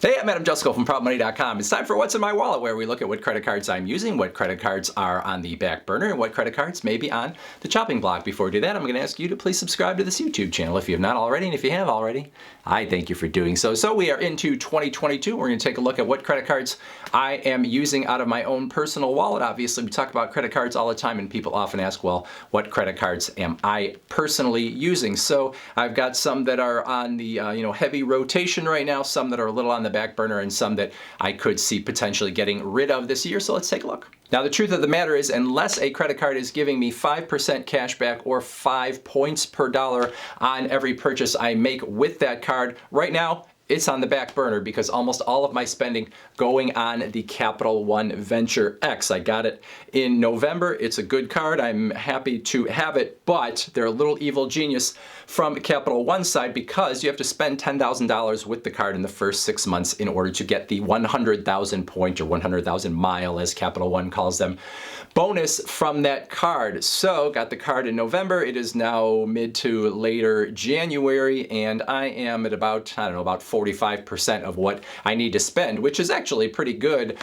Hey, I'm Jusko from ProbMoney.com. It's time for What's in My Wallet, where we look at what credit cards I'm using, what credit cards are on the back burner, and what credit cards may be on the chopping block. Before we do that, I'm going to ask you to please subscribe to this YouTube channel if you have not already, and if you have already, I thank you for doing so. So we are into 2022. We're going to take a look at what credit cards I am using out of my own personal wallet. Obviously, we talk about credit cards all the time, and people often ask, well, what credit cards am I personally using? So I've got some that are on the heavy rotation right now, some that are a little on the back burner, and some that I could see potentially getting rid of this year. So let's take a look. Now, the truth of the matter is, unless a credit card is giving me 5% cash back or 5 points per dollar on every purchase I make with that card, right now, it's on the back burner because almost all of my spending going on the Capital One Venture X. I got it in November. It's a good card. I'm happy to have it, but they're a little evil genius from Capital One side because you have to spend $10,000 with the card in the first 6 months in order to get the 100,000 point or 100,000 mile, as Capital One calls them, bonus from that card. So got the card in November. It is now mid to later January, and I am at about 45% of what I need to spend, which is actually pretty good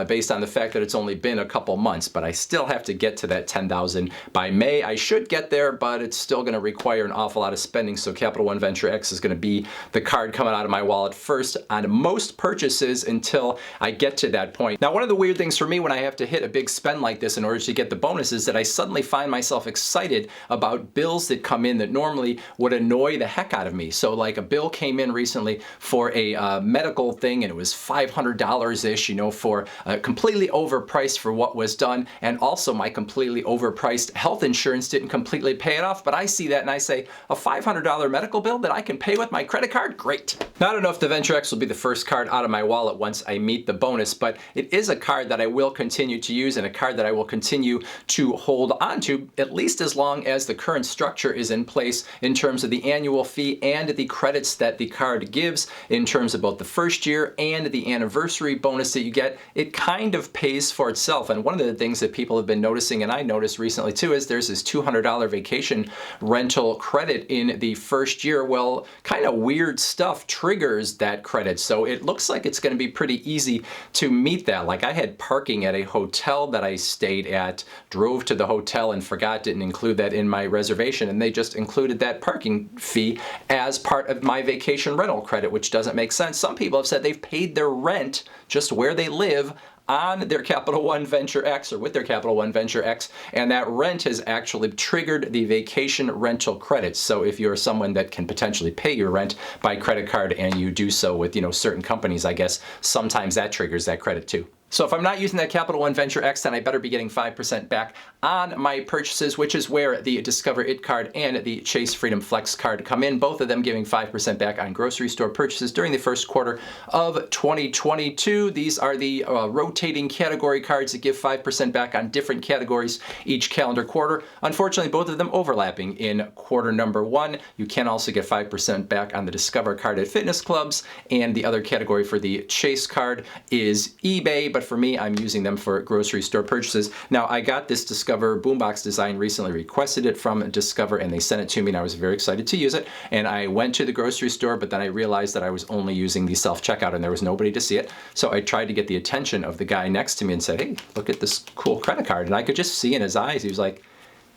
based on the fact that it's only been a couple months, but I still have to get to that 10,000 by May. I should get there, but it's still going to require an awful lot of spending, so Capital One Venture X is going to be the card coming out of my wallet first on most purchases until I get to that point. Now, one of the weird things for me when I have to hit a big spend like this in order to get the bonus is that I suddenly find myself excited about bills that come in that normally would annoy the heck out of me. So like a bill came in recently for a medical thing, and it was $500-ish, for completely overpriced for what was done, and also my completely overpriced health insurance didn't completely pay it off, but I see that and I say, a $500 medical bill that I can pay with my credit card? Great. Now, I don't know if the Venture X will be the first card out of my wallet once I meet the bonus, but it is a card that I will continue to use and a card that I will continue to hold on to at least as long as the current structure is in place in terms of the annual fee and the credits that the card gives in terms of both the first year and the anniversary bonus that you get. It kind of pays for itself. And one of the things that people have been noticing, and I noticed recently too, is there's this $200 vacation rental credit in the first year. Well, kind of weird stuff triggers that credit. So it looks like it's going to be pretty easy to meet that. Like I had parking at a hotel that I stayed at, drove to the hotel and didn't include that in my reservation, and they just included that parking fee as part of my vacation rental credit, which doesn't make sense. Some people have said they've paid their rent just where they live on their Capital One Venture X or with their Capital One Venture X, and that rent has actually triggered the vacation rental credits. So if you're someone that can potentially pay your rent by credit card and you do so with certain companies, I guess sometimes that triggers that credit too. So if I'm not using that Capital One Venture X, then I better be getting 5% back on my purchases, which is where the Discover It card and the Chase Freedom Flex card come in, both of them giving 5% back on grocery store purchases during the first quarter of 2022. These are the rotating category cards that give 5% back on different categories each calendar quarter. Unfortunately, both of them overlapping in quarter number one. You can also get 5% back on the Discover card at fitness clubs, and the other category for the Chase card is eBay, but for me, I'm using them for grocery store purchases. Now, I got this Discover boombox design recently, requested it from Discover, and they sent it to me, and I was very excited to use it. And I went to the grocery store, but then I realized that I was only using the self-checkout, and there was nobody to see it. So I tried to get the attention of the guy next to me and said, hey, look at this cool credit card. And I could just see in his eyes, he was like,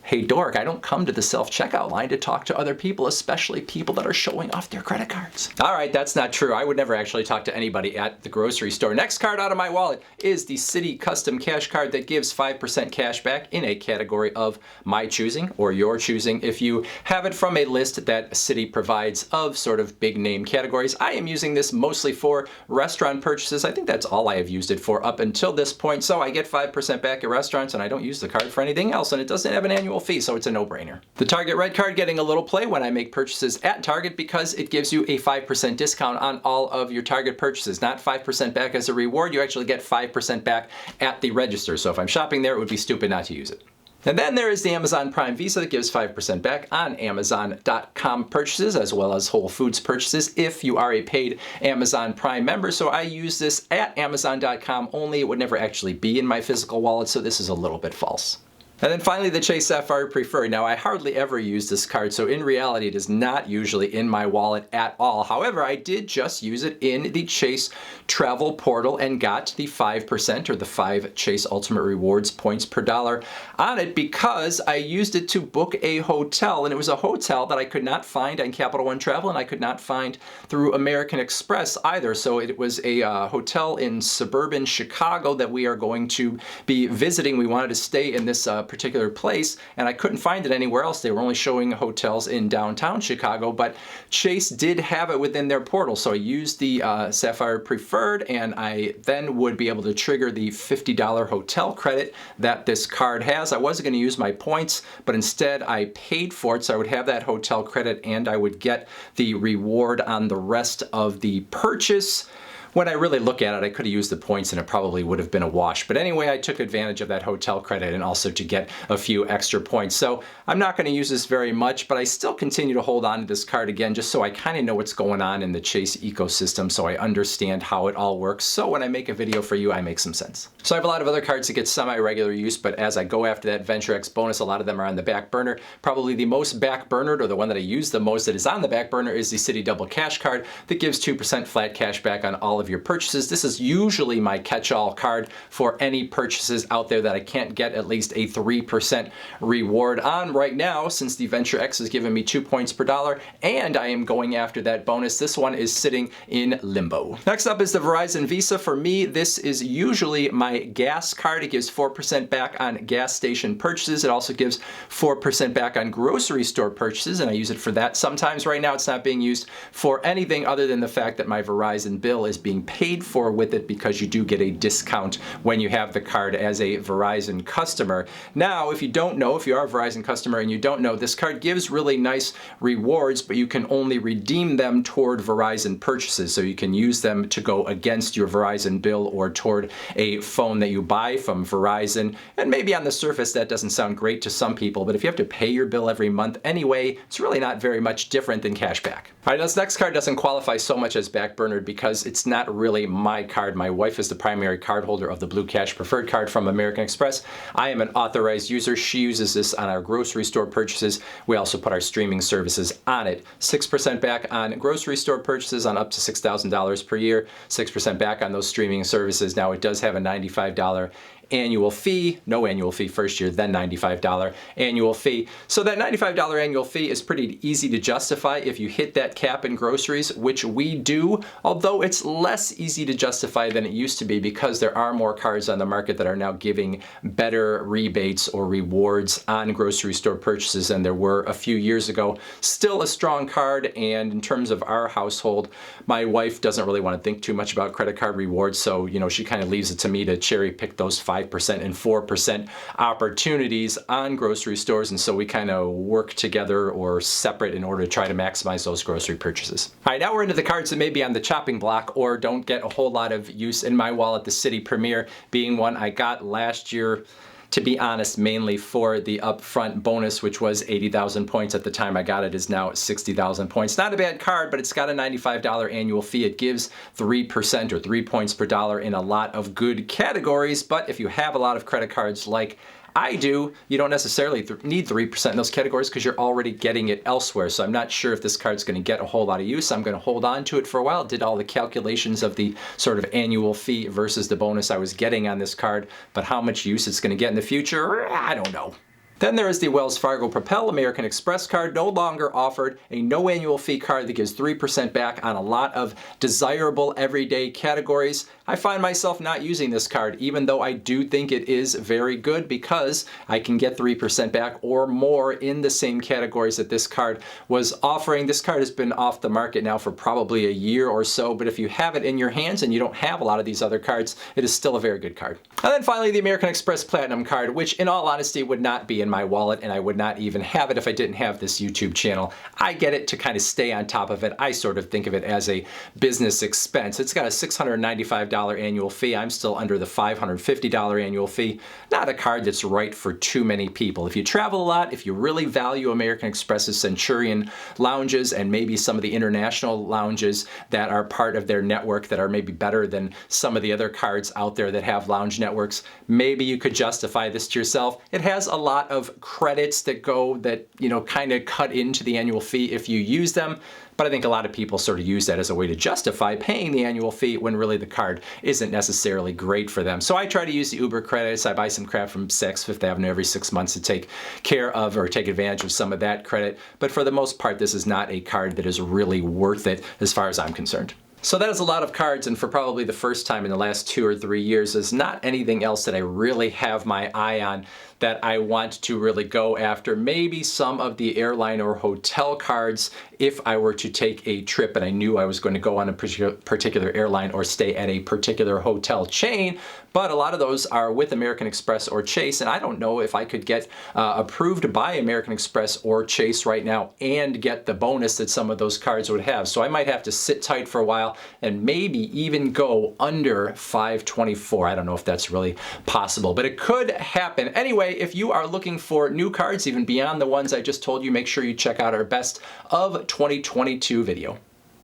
hey, dork, I don't come to the self-checkout line to talk to other people, especially people that are showing off their credit cards. All right, that's not true. I would never actually talk to anybody at the grocery store. Next card out of my wallet is the Citi Custom Cash Card that gives 5% cash back in a category of my choosing or your choosing if you have it from a list that Citi provides of sort of big name categories. I am using this mostly for restaurant purchases. I think that's all I have used it for up until this point. So I get 5% back at restaurants, and I don't use the card for anything else, and it doesn't have an annual fee, so it's a no-brainer. The Target Red Card getting a little play when I make purchases at Target because it gives you a 5% discount on all of your Target purchases. Not 5% back as a reward, you actually get 5% back at the register. So if I'm shopping there, it would be stupid not to use it. And then there is the Amazon Prime Visa that gives 5% back on Amazon.com purchases as well as Whole Foods purchases if you are a paid Amazon Prime member. So I use this at Amazon.com only. It would never actually be in my physical wallet, so this is a little bit false. And then finally, the Chase Sapphire Preferred. Now, I hardly ever use this card, so in reality, it is not usually in my wallet at all. However, I did just use it in the Chase Travel Portal and got the 5% or the 5 Chase Ultimate Rewards points per dollar on it because I used it to book a hotel, and it was a hotel that I could not find on Capital One Travel, and I could not find through American Express either. So it was a hotel in suburban Chicago that we are going to be visiting. We wanted to stay in this particular place, and I couldn't find it anywhere else. They were only showing hotels in downtown Chicago, but Chase did have it within their portal. So I used the Sapphire Preferred, and I then would be able to trigger the $50 hotel credit that this card has. I wasn't going to use my points, but instead I paid for it, so I would have that hotel credit and I would get the reward on the rest of the purchase. When I really look at it, I could have used the points and it probably would have been a wash. But anyway, I took advantage of that hotel credit and also to get a few extra points. So I'm not going to use this very much, but I still continue to hold on to this card again, just so I kind of know what's going on in the Chase ecosystem, so I understand how it all works. So when I make a video for you, I make some sense. So I have a lot of other cards that get semi-regular use, but as I go after that Venture X bonus, a lot of them are on the back burner. Probably the most back burnered, or the one that I use the most that is on the back burner, is the Citi Double Cash card that gives 2% flat cash back on all of your purchases. This is usually my catch-all card for any purchases out there that I can't get at least a 3% reward on right now, since the Venture X is giving me 2 points per dollar and I am going after that bonus. This one is sitting in limbo. Next up is the Verizon Visa. For me, this is usually my gas card. It gives 4% back on gas station purchases. It also gives 4% back on grocery store purchases, and I use it for that sometimes. Right now, it's not being used for anything other than the fact that my Verizon bill is being paid for with it, because you do get a discount when you have the card as a Verizon customer. Now, if you don't know, if you are a Verizon customer and you don't know, this card gives really nice rewards, but you can only redeem them toward Verizon purchases. So you can use them to go against your Verizon bill or toward a phone that you buy from Verizon. And maybe on the surface that doesn't sound great to some people, but if you have to pay your bill every month anyway, it's really not very much different than cash back. All right, this next card doesn't qualify so much as backburnered because it's not really my card. My wife is the primary card holder of the Blue Cash Preferred card from American Express. I am an authorized user. She uses this on our grocery store purchases. We also put our streaming services on it. 6% back on grocery store purchases on up to $6,000 per year. 6% back on those streaming services. Now, it does have a $95 annual fee, no annual fee first year, then $95 annual fee. So that $95 annual fee is pretty easy to justify if you hit that cap in groceries, which we do, although it's less easy to justify than it used to be because there are more cards on the market that are now giving better rebates or rewards on grocery store purchases than there were a few years ago. Still a strong card, and in terms of our household, my wife doesn't really want to think too much about credit card rewards, so she kind of leaves it to me to cherry pick those 5% and 4% opportunities on grocery stores, and so we kind of work together or separate in order to try to maximize those grocery purchases. All right, now we're into the cards that may be on the chopping block or don't get a whole lot of use in my wallet. The Citi Premier being one I got last year, to be honest, mainly for the upfront bonus, which was 80,000 points at the time I got it, is now 60,000 points. Not a bad card, but it's got a $95 annual fee. It gives 3% or 3 points per dollar in a lot of good categories, but if you have a lot of credit cards like I do, you don't necessarily need 3% in those categories because you're already getting it elsewhere. So I'm not sure if this card's going to get a whole lot of use. I'm going to hold on to it for a while. Did all the calculations of the sort of annual fee versus the bonus I was getting on this card, but how much use it's going to get in the future, I don't know. Then there is the Wells Fargo Propel American Express card, no longer offered, a no annual fee card that gives 3% back on a lot of desirable everyday categories. I find myself not using this card, even though I do think it is very good because I can get 3% back or more in the same categories that this card was offering. This card has been off the market now for probably a year or so, but if you have it in your hands and you don't have a lot of these other cards, it is still a very good card. And then finally, the American Express Platinum card, which in all honesty would not be in my wallet, and I would not even have it if I didn't have this YouTube channel. I get it to kind of stay on top of it. I sort of think of it as a business expense. It's got a $695 annual fee. I'm still under the $550 annual fee. Not a card that's right for too many people. If you travel a lot, if you really value American Express's Centurion lounges and maybe some of the international lounges that are part of their network that are maybe better than some of the other cards out there that have lounge networks, maybe you could justify this to yourself. It has a lot of credits that go that, you know, kind of cut into the annual fee if you use them. But I think a lot of people sort of use that as a way to justify paying the annual fee when really the card isn't necessarily great for them. So I try to use the Uber credits. I buy some crap from Saks Fifth Avenue every 6 months to take care of or take advantage of some of that credit. But for the most part, this is not a card that is really worth it as far as I'm concerned. So that is a lot of cards, and for probably the first time in the last 2 or 3 years, there's not anything else that I really have my eye on that I want to really go after. Maybe some of the airline or hotel cards if I were to take a trip and I knew I was going to go on a particular airline or stay at a particular hotel chain, but a lot of those are with American Express or Chase, and I don't know if I could get approved by American Express or Chase right now and get the bonus that some of those cards would have. So I might have to sit tight for a while and maybe even go under 524. I don't know if that's really possible, but it could happen. Anyway, if you are looking for new cards, even beyond the ones I just told you, make sure you check out our Best of 2022 video.